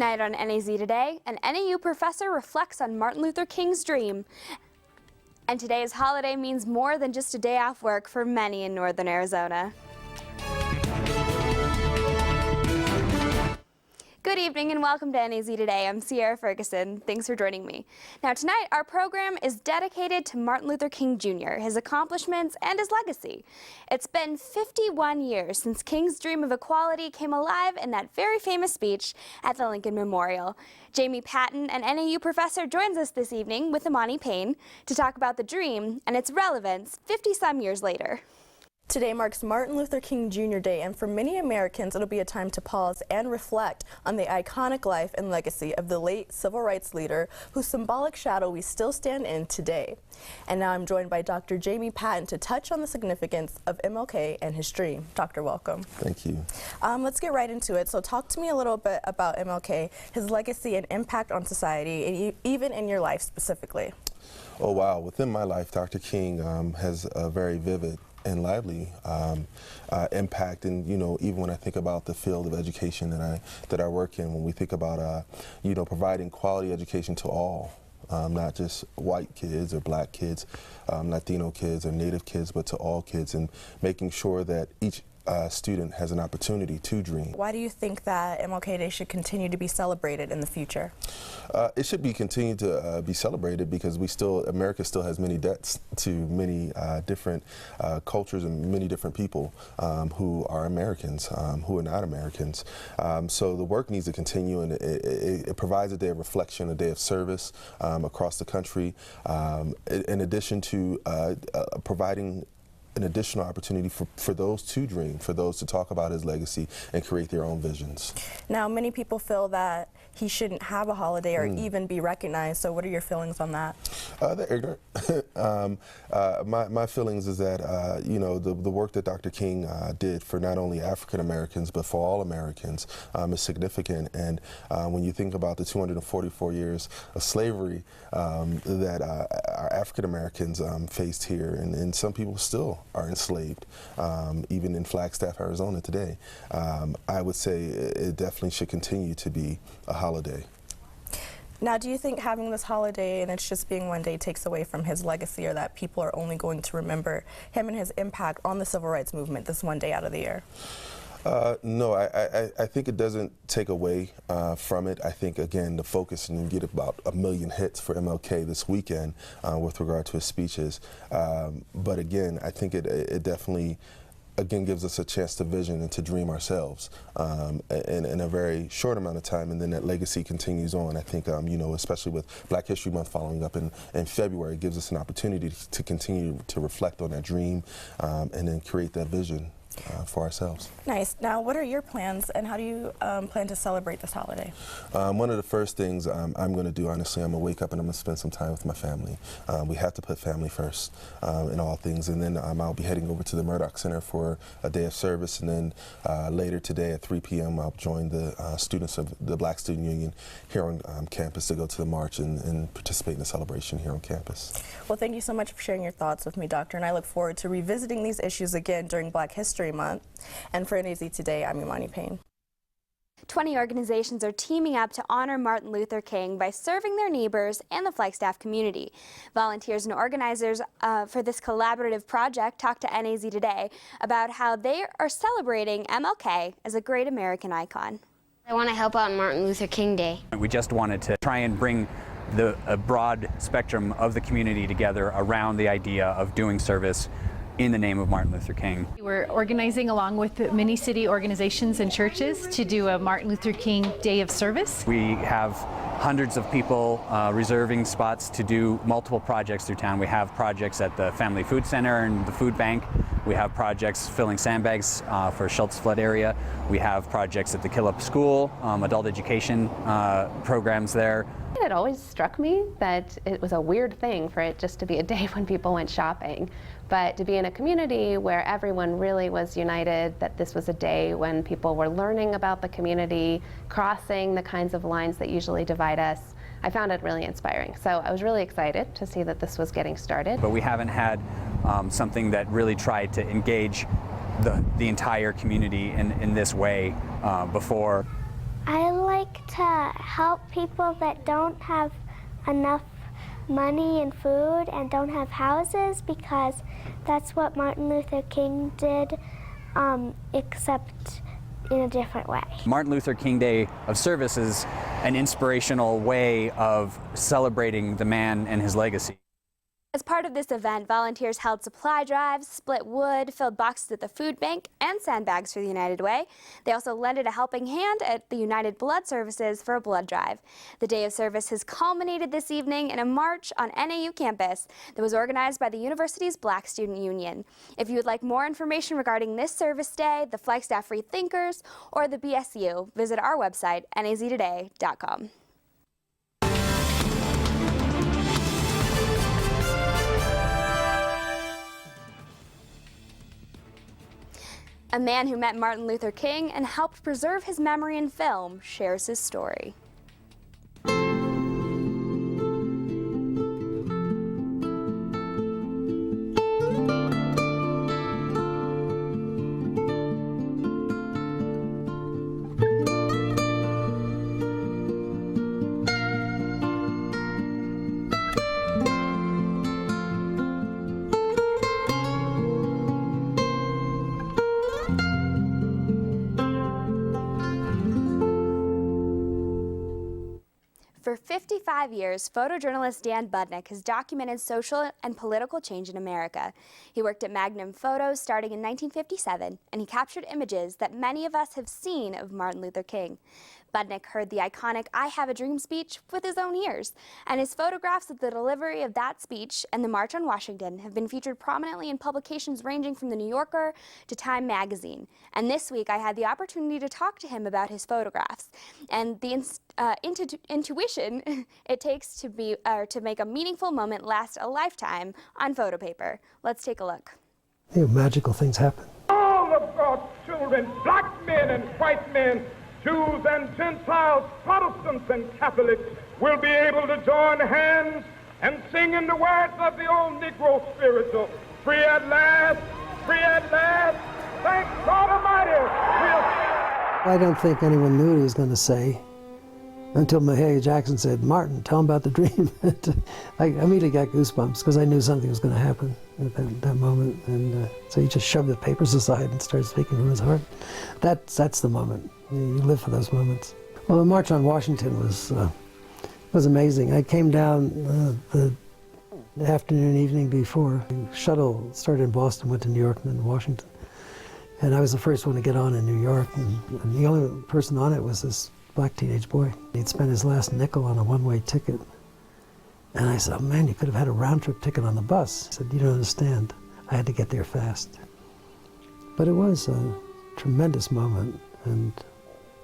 Tonight on NAZ Today, an NAU professor reflects on Martin Luther King's dream. And today's holiday means more than just a day off work for many in northern Arizona. Good evening and welcome to NAZ Today. I'm Sierra Ferguson. Thanks for joining me. Now tonight our program is dedicated to Martin Luther King Jr., his accomplishments and his legacy. It's been 51 years since King's dream of equality came alive in that very famous speech at the Lincoln Memorial. Jamie Patton, an NAU professor, joins us this evening with Imani Payne to talk about the dream and its relevance 50-some years later. Today marks Martin Luther King Jr. Day, and for many Americans, it'll be a time to pause and reflect on the iconic life and legacy of the late civil rights leader whose symbolic shadow we still stand in today. And now I'm joined by Dr. Jamie Patton to touch on the significance of MLK and his dream. Doctor, welcome. Thank you. Let's get right into it. So talk to me a little bit about MLK, his legacy and impact on society, and even in your life specifically. Oh, wow. Within my life, Dr. King has a very vivid and lively impact, and even when I think about the field of education that I work in, when we think about providing quality education to all, not just white kids or black kids, Latino kids or Native kids, but to all kids, and making sure that each student has an opportunity to dream. Why do you think that MLK Day should continue to be celebrated in the future? It should be continued to be celebrated because America still has many debts to many different cultures and many different people who are Americans, who are not Americans. So the work needs to continue, and it provides a day of reflection, a day of service across the country, in addition to providing an additional opportunity for those to dream, for those to talk about his legacy and create their own visions. Now, many people feel that he shouldn't have a holiday or even be recognized, so what are your feelings on that? They're ignorant. My feelings is that, the work that Dr. King did for not only African Americans, but for all Americans is significant. And when you think about the 244 years of slavery that our African Americans faced here, and some people still are enslaved, even in Flagstaff, Arizona today, I would say it definitely should continue to be a holiday. Now, do you think having this holiday and it's just being one day takes away from his legacy, or that people are only going to remember him and his impact on the civil rights movement this one day out of the year? No, I think it doesn't take away from it. I think, again, the focus, and you get about 1 million hits for MLK this weekend with regard to his speeches. But again, I think it definitely, again, gives us a chance to vision and to dream ourselves in a very short amount of time, and then that legacy continues on. I think, especially with Black History Month following up in February, it gives us an opportunity to continue to reflect on that dream and then create that vision for ourselves. Nice. Now, what are your plans, and how do you plan to celebrate this holiday? One of the first things I'm going to do, honestly, I'm going to wake up and I'm going to spend some time with my family. We have to put family first in all things, and then I'll be heading over to the Murdoch Center for a day of service, and then later today at 3 p.m. I'll join the students of the Black Student Union here on campus to go to the march and participate in the celebration here on campus. Well, thank you so much for sharing your thoughts with me, Doctor, and I look forward to revisiting these issues again during Black History Month. And for NAZ Today, I'm Imani Payne. 20 organizations are teaming up to honor Martin Luther King by serving their neighbors and the Flagstaff community. Volunteers and organizers for this collaborative project talked to NAZ Today about how they are celebrating MLK as a great American icon. I want to help out on Martin Luther King Day. We just wanted to try and bring a broad spectrum of the community together around the idea of doing service in the name of Martin Luther King. We're organizing along with many city organizations and churches to do a Martin Luther King Day of Service. We have hundreds of people reserving spots to do multiple projects through town. We have projects at the Family Food Center and the Food Bank. We have projects filling sandbags for Schultz flood area. We have projects at the Killup School, adult education programs there. It always struck me that it was a weird thing for it just to be a day when people went shopping. But to be in a community where everyone really was united, that this was a day when people were learning about the community, crossing the kinds of lines that usually divide us, I found it really inspiring. So I was really excited to see that this was getting started. But we haven't had something that really tried to engage the entire community in this way before. I like to help people that don't have enough money and food and don't have houses, because that's what Martin Luther King did, except in a different way. Martin Luther King Day of Service is an inspirational way of celebrating the man and his legacy. As part of this event, volunteers held supply drives, split wood, filled boxes at the food bank, and sandbags for the United Way. They also lended a helping hand at the United Blood Services for a blood drive. The Day of Service has culminated this evening in a march on NAU campus that was organized by the university's Black Student Union. If you would like more information regarding this service day, the Flagstaff Free Thinkers, or the BSU, visit our website, naztoday.com. A man who met Martin Luther King and helped preserve his memory in film shares his story. For 55 years, photojournalist Dan Budnick has documented social and political change in America. He worked at Magnum Photos starting in 1957, and he captured images that many of us have seen of Martin Luther King. Budnick heard the iconic "I Have a Dream" speech with his own ears, and his photographs of the delivery of that speech and the March on Washington have been featured prominently in publications ranging from The New Yorker to Time magazine. And this week I had the opportunity to talk to him about his photographs and the intuition it takes to make a meaningful moment last a lifetime on photo paper. Let's take a look. Magical things happen. All of God's children, black men and white men, Jews and Gentiles, Protestants and Catholics, will be able to join hands and sing in the words of the old Negro spiritual, free at last, thank God Almighty. I don't think anyone knew what he was going to say until Mahalia Jackson said, "Martin, tell him about the dream." I immediately got goosebumps because I knew something was going to happen at that moment. And so he just shoved the papers aside and started speaking from his heart. That's the moment. You live for those moments. Well, the March on Washington was amazing. I came down the afternoon, evening before. The shuttle started in Boston, went to New York, and then Washington. And I was the first one to get on in New York, and the only person on it was this black teenage boy. He'd spent his last nickel on a one-way ticket. And I said, "Oh man, you could have had a round-trip ticket on the bus." He said, "You don't understand. I had to get there fast." But it was a tremendous moment, and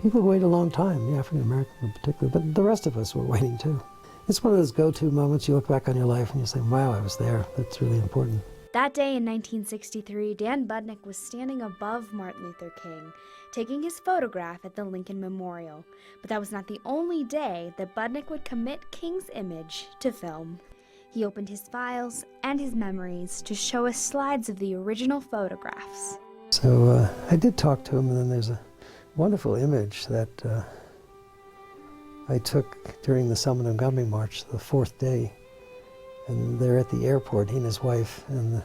people wait a long time, the African Americans in particular, but the rest of us were waiting too. It's one of those go-to moments. You look back on your life and you say, wow, I was there. That's really important. That day in 1963, Dan Budnick was standing above Martin Luther King, taking his photograph at the Lincoln Memorial. But that was not the only day that Budnick would commit King's image to film. He opened his files and his memories to show us slides of the original photographs. So I did talk to him, and then there's a wonderful image that I took during the Selma and Montgomery March, the fourth day. And they're at the airport, he and his wife, and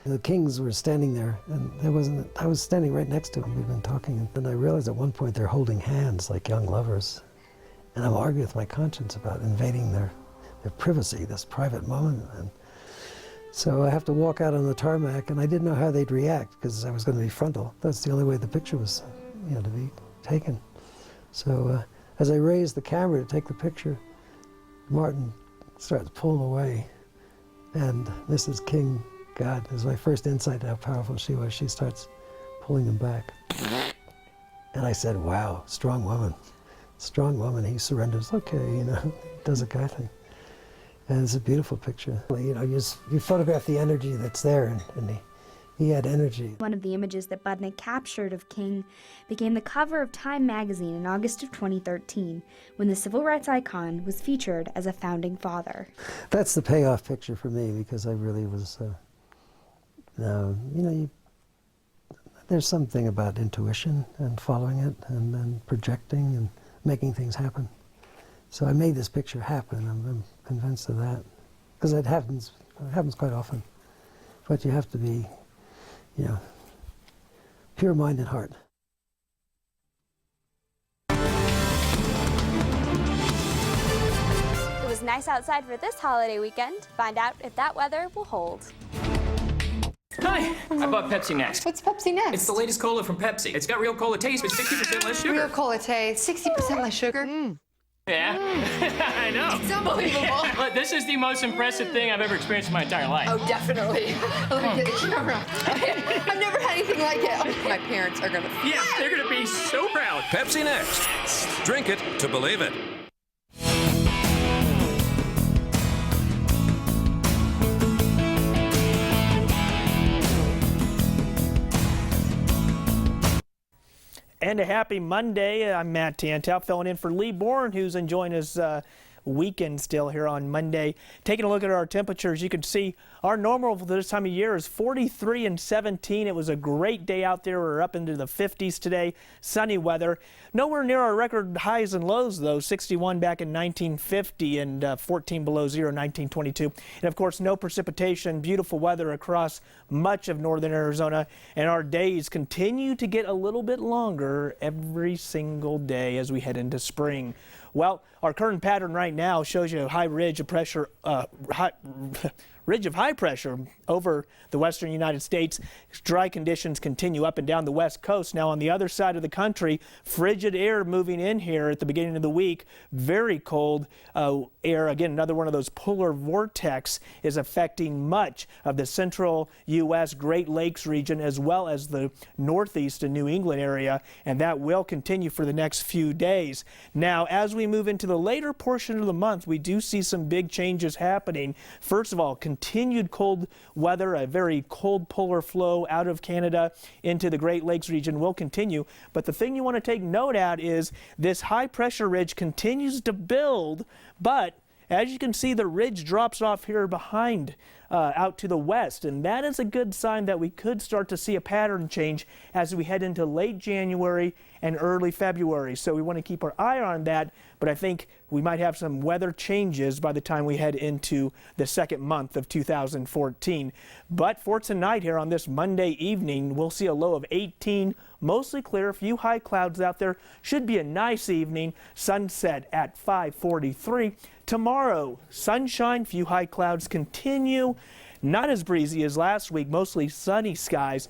the Kings were standing there, and I was standing right next to him. We'd been talking, and then I realized at one point they're holding hands like young lovers. And I'm arguing with my conscience about invading their privacy, this private moment. And so I have to walk out on the tarmac, and I didn't know how they'd react because I was going to be frontal. That's the only way the picture was, to be taken. So as I raised the camera to take the picture, Martin starts pulling away, and Mrs. King, God, is my first insight to how powerful she was. She starts pulling him back. And I said, wow, strong woman. Strong woman. He surrenders. Okay, does a guy thing. And it's a beautiful picture. You photograph the energy that's there, and he had energy. One of the images that Budnick captured of King became the cover of Time magazine in August of 2013, when the civil rights icon was featured as a founding father. That's the payoff picture for me, because I really was, there's something about intuition and following it and then projecting, and making things happen. So I made this picture happen. I'm convinced of that, because it happens quite often. But you have to be, pure mind and heart. It was nice outside for this holiday weekend. Find out if that weather will hold. Hi, I bought Pepsi Next. What's Pepsi Next? It's the latest cola from Pepsi. It's got real cola taste, but 60% less sugar. Real cola taste, 60% less sugar. Yeah, I know. It's unbelievable. But this is the most impressive thing I've ever experienced in my entire life. Oh, definitely. Let me get the camera. I've never had anything like it. My parents are gonna. Yeah, they're gonna be so proud. Pepsi Next. Drink it to believe it. And a happy Monday. I'm Matt Tantow, filling in for Lee Bourne, who's enjoying his weekend still here on Monday. Taking a look at our temperatures, you can see our normal for this time of year is 43 and 17. It was a great day out there. We're up into the 50s today. Sunny weather. Nowhere near our record highs and lows, though. 61 back in 1950 and 14 below zero in 1922. And, of course, no precipitation. Beautiful weather across much of northern Arizona. And our days continue to get a little bit longer every single day as we head into spring. Well, our current pattern right now shows you a high ridge of pressure, ridge of high pressure over the western United States. Dry conditions continue up and down the west coast. Now on the other side of the country, frigid air moving in here at the beginning of the week. Very cold air. Again, another one of those polar vortex is affecting much of the central U.S. Great Lakes region as well as the northeast and New England area, and that will continue for the next few days. Now, as we move into the later portion of the month, we do see some big changes happening. First of all, continued cold weather, a very cold polar flow out of Canada into the Great Lakes region will continue. But the thing you want to take note at is this high pressure ridge continues to build, but as you can see, the ridge drops off here behind out to the west, and that is a good sign that we could start to see a pattern change as we head into late January and early February. So we want to keep our eye on that, but I think we might have some weather changes by the time we head into the second month of 2014. But for tonight here on this Monday evening, we'll see a low of 18, mostly clear, a few high clouds out there. Should be a nice evening. Sunset at 5:43. Tomorrow, sunshine, few high clouds continue. Not as breezy as last week, mostly sunny skies.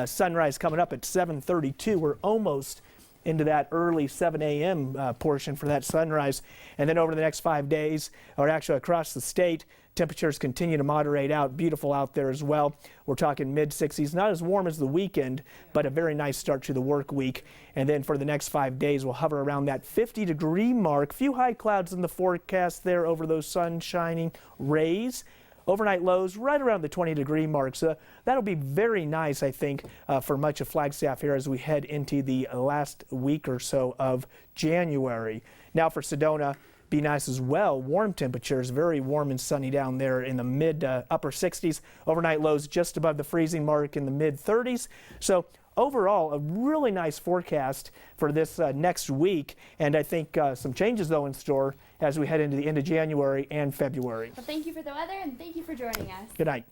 Sunrise coming up at 7:32. We're almost into that early 7 a.m. Portion for that sunrise. And then over the next 5 days, or actually across the state, temperatures continue to moderate out. Beautiful out there as well. We're talking mid-60s, not as warm as the weekend, but a very nice start to the work week. And then for the next 5 days, we'll hover around that 50-degree mark. Few high clouds in the forecast there over those sun shining rays. Overnight lows right around the 20-degree mark. So that'll be very nice, I think, for much of Flagstaff here as we head into the last week or so of January. Now for Sedona, be nice as well. Warm temperatures, very warm and sunny down there in the mid upper 60s. Overnight lows just above the freezing mark in the mid 30s. So overall, a really nice forecast for this next week. And I think some changes, though, in store as we head into the end of January and February. Well, thank you for the weather, and thank you for joining us. Good night.